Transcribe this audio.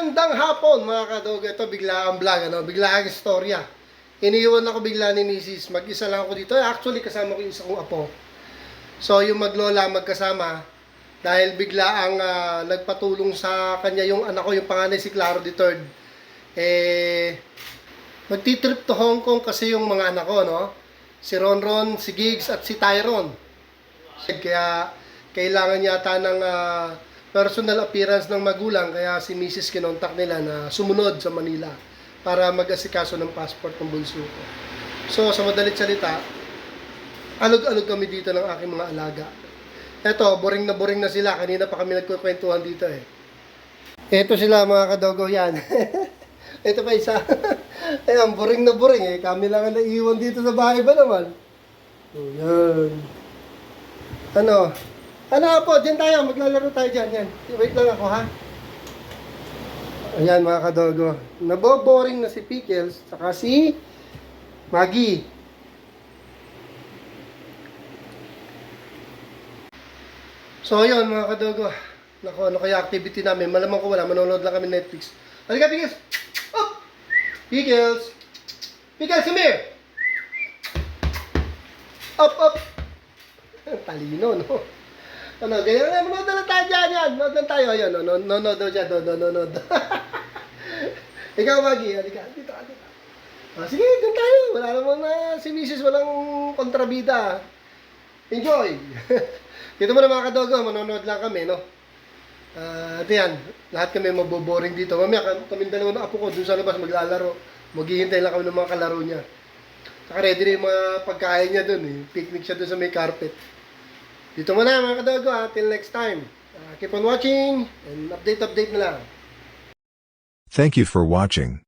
Magandang hapon mga kadog. Ito bigla ang vlog, bigla ang istorya. Iniiwan ako bigla ni Mrs. Mag-isa lang ako dito. Actually kasama ko yung isa kong apo. So yung maglola magkasama dahil bigla ang nagpatulong sa kanya yung anak ko, yung panganay si Claro III. Magti-trip to Hong Kong kasi yung mga anak ko, no? Si Ronron, si Gigs at si Tyron. Kaya kailangan yata ng personal appearance ng magulang, kaya si Mrs. kinontak nila na sumunod sa Manila para mag-asikaso ng passport ng bunso ko. So sa madalit salita, alog-alog kami dito ng aking mga alaga. Eto, boring na sila. Kanina pa kami nagkukwentuhan dito eh. Eto sila mga kadogo, yan. Ito pa isa. Ayan, boring eh. Kami lang ang naiiwan dito sa bahay ba naman? Ayan. Ano po, dyan tayo. Maglalaro tayo dyan. Yan. Wait lang ako, ha? Ayan, mga kadogo. Naboboring na si Pickles, saka si Maggie. So, ayun, mga kadogo. Naku, ano kaya activity namin? Malamang ko wala. Manonood lang kami Netflix. Halika, Pickles! Oh! Pickles! Pickles, come here! Up! Talino, no? Ganyan, manood na lang tayo dyan, yan. Manood lang tayo, ayun, nanonood daw dyan, nanonood. Ikaw, Maggie, halika, dito. Sige, dyan tayo. Wala naman na si Mrs. walang kontrabida. Enjoy! Dito mo na mga kadogo, manonood lang kami, no? At yan, lahat kami maboboring dito. Mamaya, kami dalawa ng apo ko, dun sa labas maglalaro. Maghihintay lang kami ng mga kalaro niya. Saka ready na yung mga pagkain niya dun, eh. Picnic siya dun sa may carpet. Dito muna mga kadogo, till next time. Keep on watching and update na lang. Thank you for watching.